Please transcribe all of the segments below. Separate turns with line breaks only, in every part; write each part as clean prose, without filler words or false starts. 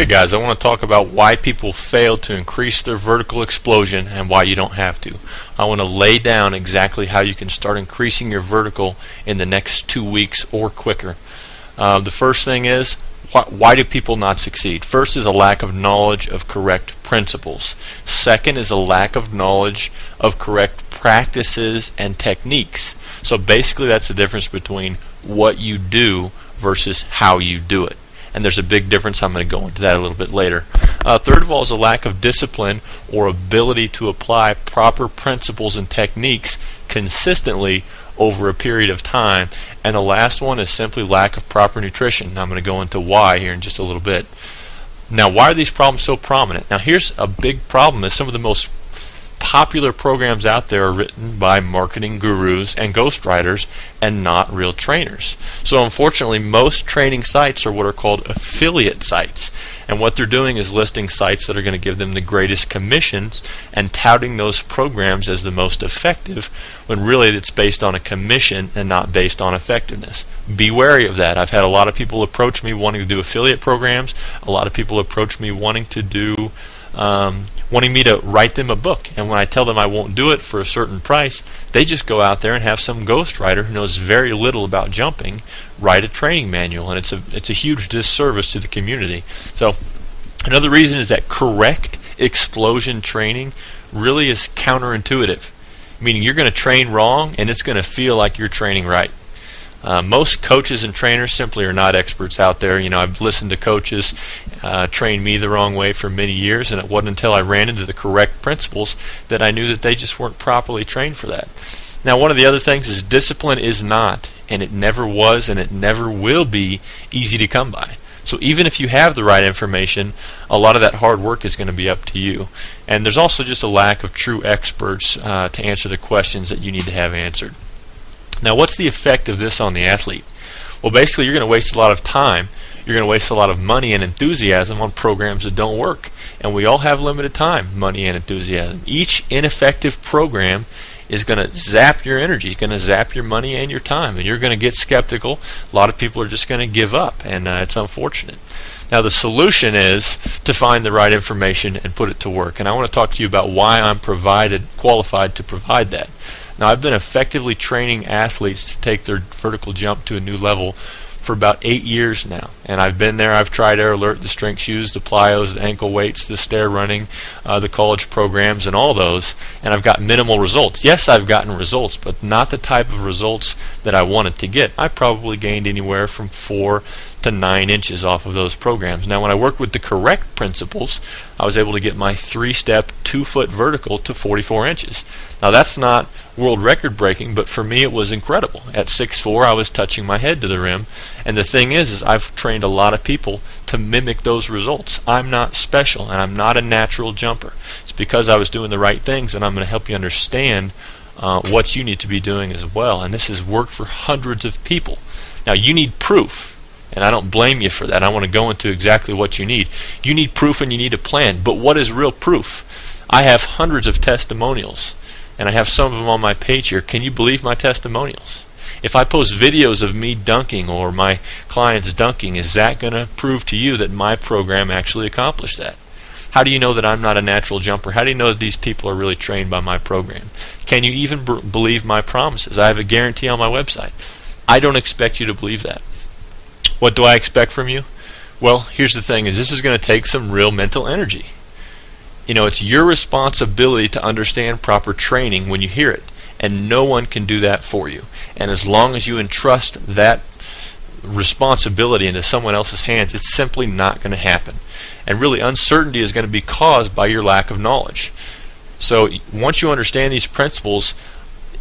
Okay guys, I want to talk about why people fail to increase their vertical explosion and why you don't have to. I want to lay down exactly how you can start increasing your vertical in the next 2 weeks or quicker. The first thing is, why do people not succeed? First is a lack of knowledge of correct principles. Second is a lack of knowledge of correct practices and techniques. So basically that's the difference between what you do versus how you do it. And there's a big difference. I'm going to go into that a little bit later. Third of all is a lack of discipline or ability to apply proper principles and techniques consistently over a period of time. And the last one is simply lack of proper nutrition. Now I'm going to go into why here in just a little bit. Now, why are these problems so prominent? Now here's a big problem: is some of the most popular programs out there are written by marketing gurus and ghostwriters and not real trainers. So unfortunately, most training sites are what are called affiliate sites, and what they're doing is listing sites that are going to give them the greatest commissions and touting those programs as the most effective, when really it's based on a commission and not based on effectiveness. Be wary of that. I've had a lot of people approach me wanting to do affiliate programs. A lot of people approach me wanting me to write them a book, and when I tell them I won't do it for a certain price, they just go out there and have some ghostwriter who knows very little about jumping write a training manual, and it's a huge disservice to the community. So another reason is that correct explosion training really is counterintuitive, meaning you're going to train wrong and it's going to feel like you're training right. Most coaches and trainers simply are not experts out there. You know, I've listened to coaches train me the wrong way for many years, and it wasn't until I ran into the correct principles that I knew that they just weren't properly trained for that. Now, one of the other things is discipline is not, and it never was, and it never will be easy to come by. So even if you have the right information, a lot of that hard work is going to be up to you. And there's also just a lack of true experts to answer the questions that you need to have answered. Now, what's the effect of this on the athlete? Well, basically, you're going to waste a lot of time. You're going to waste a lot of money and enthusiasm on programs that don't work. And we all have limited time, money and enthusiasm. Each ineffective program is going to zap your energy. It's going to zap your money and your time. And you're going to get skeptical. A lot of people are just going to give up. And it's unfortunate. Now, the solution is to find the right information and put it to work. And I want to talk to you about why I'm qualified to provide that. Now, I've been effectively training athletes to take their vertical jump to a new level for about 8 years now. And I've been there. I've tried AirAlert, the strength shoes, the plyos, the ankle weights, the stair running, the college programs, and all those. And I've got minimal results. Yes, I've gotten results, but not the type of results that I wanted to get. I probably gained anywhere from 4 to 9 inches off of those programs. Now, when I worked with the correct principles, I was able to get my 3-step, 2-foot vertical to 44 inches. Now, that's not world record breaking, but for me it was incredible. At 6'4", I was touching my head to the rim, and the thing is I've trained a lot of people to mimic those results. I'm not special, and I'm not a natural jumper. It's because I was doing the right things, and I'm going to help you understand what you need to be doing as well. And this has worked for hundreds of people. Now, you need proof, and I don't blame you for that. I want to go into exactly what you need. You need proof and you need a plan. But what is real proof? I have hundreds of testimonials, and I have some of them on my page here. Can you believe my testimonials? If I post videos of me dunking or my clients dunking, is that going to prove to you that my program actually accomplished that? How do you know that I'm not a natural jumper? How do you know that these people are really trained by my program? Can you even believe my promises? I have a guarantee on my website. I don't expect you to believe that. What do I expect from you? Well, here's the thing: is this is going to take some real mental energy. You know, it's your responsibility to understand proper training when you hear it, and no one can do that for you. And as long as you entrust that responsibility into someone else's hands, it's simply not going to happen. And really, uncertainty is going to be caused by your lack of knowledge. So once you understand these principles,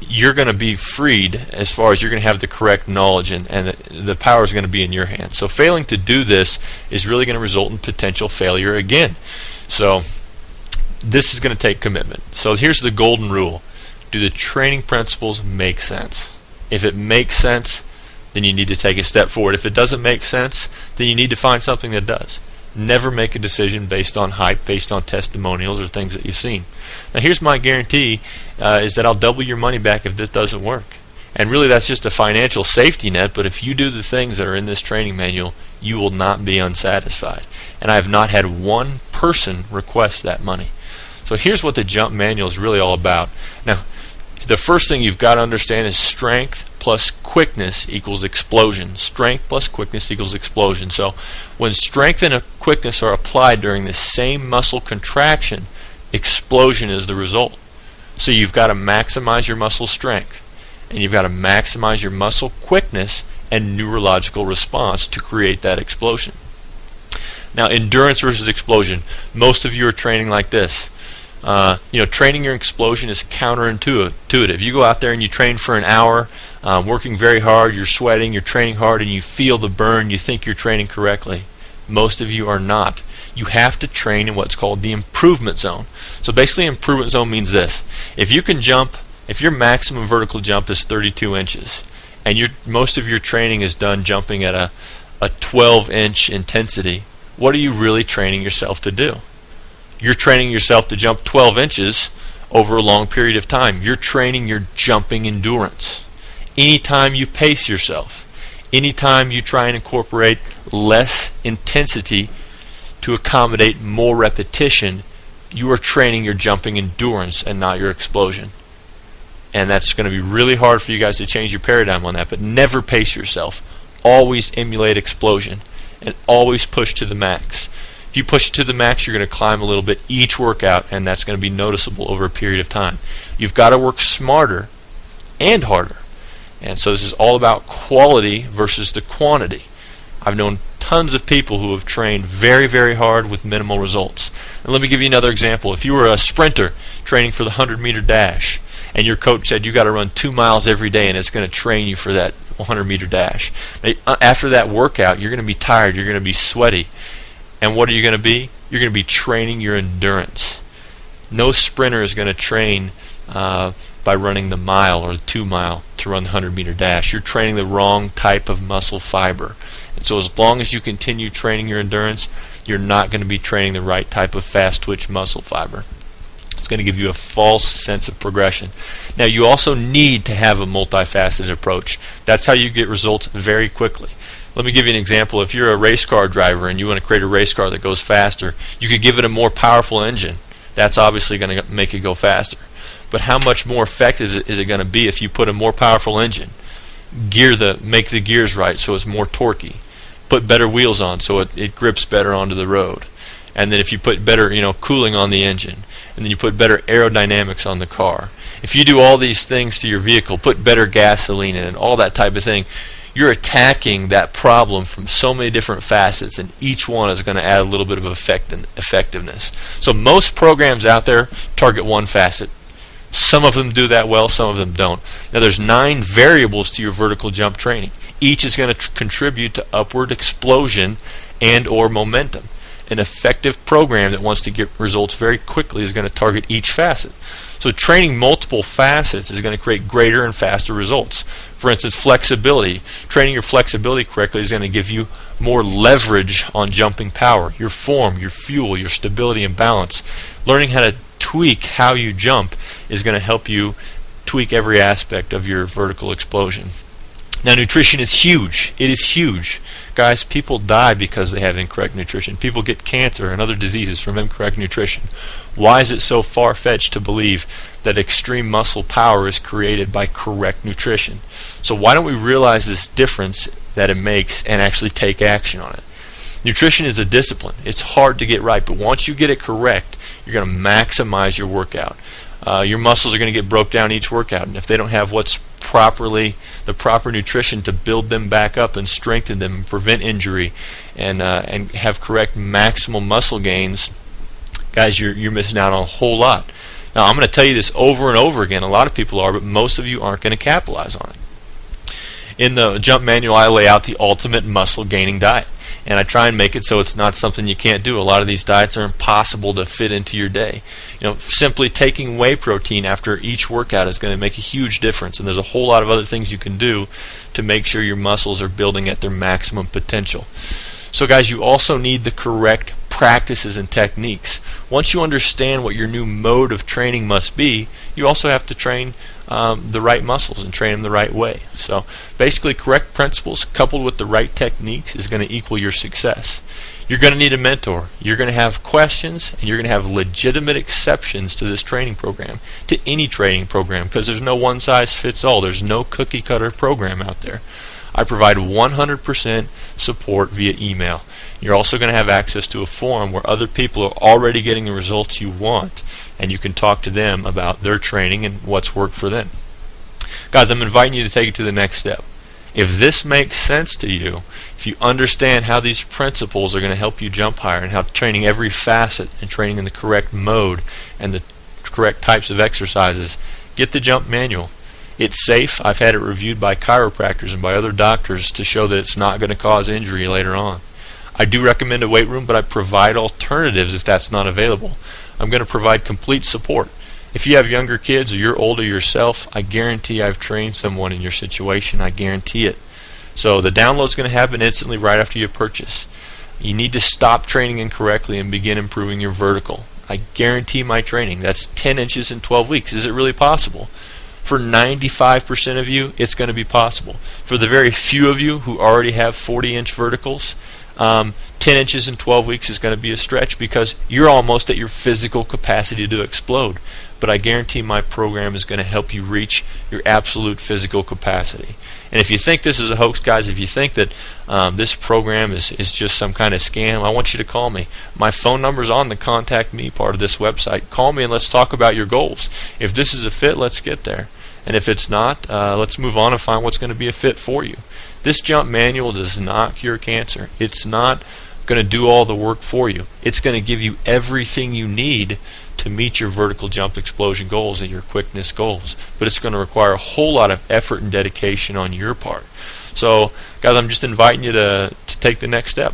you're going to be freed as far as you're going to have the correct knowledge, and the power is going to be in your hands. So failing to do this is really going to result in potential failure again. So this is going to take commitment. So here's the golden rule: do the training principles make sense? If it makes sense, then you need to take a step forward. If it doesn't make sense, then you need to find something that does. Never make a decision based on hype, based on testimonials or things that you've seen. Now, here's my guarantee, is that I'll double your money back if this doesn't work. And really that's just a financial safety net, but if you do the things that are in this training manual, you will not be unsatisfied. And I have not had one person request that money. So here's what the jump manual is really all about. Now, the first thing you've got to understand is strength plus quickness equals explosion. Strength plus quickness equals explosion. So when strength and quickness are applied during the same muscle contraction, explosion is the result. So you've got to maximize your muscle strength, and you've got to maximize your muscle quickness and neurological response to create that explosion. Now, endurance versus explosion. Most of you are training like this. Training your explosion is counterintuitive. You go out there and you train for an hour, working very hard, you're sweating, you're training hard, and you feel the burn, you think you're training correctly. Most of you are not. You have to train in what's called the improvement zone. So basically, improvement zone means this. If you can jump, if your maximum vertical jump is 32 inches, and most of your training is done jumping at a 12-inch intensity, what are you really training yourself to do? You're training yourself to jump 12 inches over a long period of time. You're training your jumping endurance. Anytime you pace yourself, anytime you try and incorporate less intensity to accommodate more repetition, you are training your jumping endurance and not your explosion. And that's going to be really hard for you guys to change your paradigm on that, but never pace yourself. Always emulate explosion and always push to the max. If you push to the max, you're going to climb a little bit each workout, and that's going to be noticeable over a period of time. You've got to work smarter and harder. And so this is all about quality versus the quantity. I've known tons of people who have trained very, very hard with minimal results. And let me give you another example. If you were a sprinter training for the 100-meter dash, and your coach said you got to run 2 miles every day and it's going to train you for that 100-meter dash. After that workout, you're going to be tired, you're going to be sweaty. And what are you going to be? You're going to be training your endurance. No sprinter is going to train by running the mile or the 2 mile to run the 100-meter dash. You're training the wrong type of muscle fiber. And so as long as you continue training your endurance, you're not going to be training the right type of fast twitch muscle fiber. It's going to give you a false sense of progression. Now, you also need to have a multifaceted approach. That's how you get results very quickly. Let me give you an example. If you're a race car driver and you want to create a race car that goes faster, you could give it a more powerful engine. That's obviously going to make it go faster. But how much more effective is it going to be if you put a more powerful engine? Make the gears right so it's more torquey. Put better wheels on so it grips better onto the road. And then if you put better cooling on the engine, and then you put better aerodynamics on the car. If you do all these things to your vehicle, put better gasoline in it, all that type of thing, you're attacking that problem from so many different facets, and each one is going to add a little bit of effectiveness. So most programs out there target one facet. Some of them do that well, some of them don't. Now there's 9 variables to your vertical jump training. Each is going to contribute to upward explosion and or momentum. An effective program that wants to get results very quickly is going to target each facet. So training multiple facets is going to create greater and faster results. For instance, flexibility. Training your flexibility correctly is going to give you more leverage on jumping power. Your form, your fuel, your stability and balance. Learning how to tweak how you jump is going to help you tweak every aspect of your vertical explosion. Now, nutrition is huge. It is huge. Guys, people die because they have incorrect nutrition. People get cancer and other diseases from incorrect nutrition. Why is it so far-fetched to believe that extreme muscle power is created by correct nutrition? So why don't we realize this difference that it makes and actually take action on it? Nutrition is a discipline. It's hard to get right, but once you get it correct, you're going to maximize your workout. Your muscles are going to get broke down each workout, and if they don't have the proper nutrition to build them back up and strengthen them and prevent injury and have correct maximal muscle gains, guys, you're missing out on a whole lot. Now, I'm going to tell you this over and over again. A lot of people are, but most of you aren't going to capitalize on it. In the jump manual, I lay out the ultimate muscle gaining diet, and I try and make it so it's not something you can't do. A lot of these diets are impossible to fit into your day. Simply taking whey protein after each workout is going to make a huge difference, and there's a whole lot of other things you can do to make sure your muscles are building at their maximum potential. So guys, you also need the correct practices and techniques. Once you understand what your new mode of training must be, you also have to train the right muscles and train them the right way. So basically, correct principles coupled with the right techniques is going to equal your success. You're going to need a mentor. You're going to have questions, and you're going to have legitimate exceptions to this training program, to any training program, because there's no one size fits all. There's no cookie cutter program out there. I provide 100% support via email. You're also going to have access to a forum where other people are already getting the results you want, and you can talk to them about their training and what's worked for them. Guys, I'm inviting you to take it to the next step. If this makes sense to you, if you understand how these principles are going to help you jump higher, and how training every facet and training in the correct mode and the correct types of exercises, get the jump manual. It's safe. I've had it reviewed by chiropractors and by other doctors to show that it's not going to cause injury later on. I do recommend a weight room, but I provide alternatives if that's not available. I'm going to provide complete support. If you have younger kids or you're older yourself, I guarantee I've trained someone in your situation. I guarantee it. So the download's going to happen instantly right after you purchase. You need to stop training incorrectly and begin improving your vertical. I guarantee my training. That's 10 inches in 12 weeks. Is it really possible? For 95% of you, it's going to be possible. For the very few of you who already have 40-inch verticals, 10 inches in 12 weeks is going to be a stretch, because you're almost at your physical capacity to explode. But I guarantee my program is going to help you reach your absolute physical capacity. And if you think this is a hoax, guys, if you think that this program is just some kind of scam, I want you to call me. My phone number is on the Contact Me part of this website. Call me and let's talk about your goals. If this is a fit, let's get there. And if it's not, let's move on and find what's going to be a fit for you. This jump manual does not cure cancer. It's not going to do all the work for you. It's going to give you everything you need to meet your vertical jump explosion goals and your quickness goals. But it's going to require a whole lot of effort and dedication on your part. So, guys, I'm just inviting you to take the next step.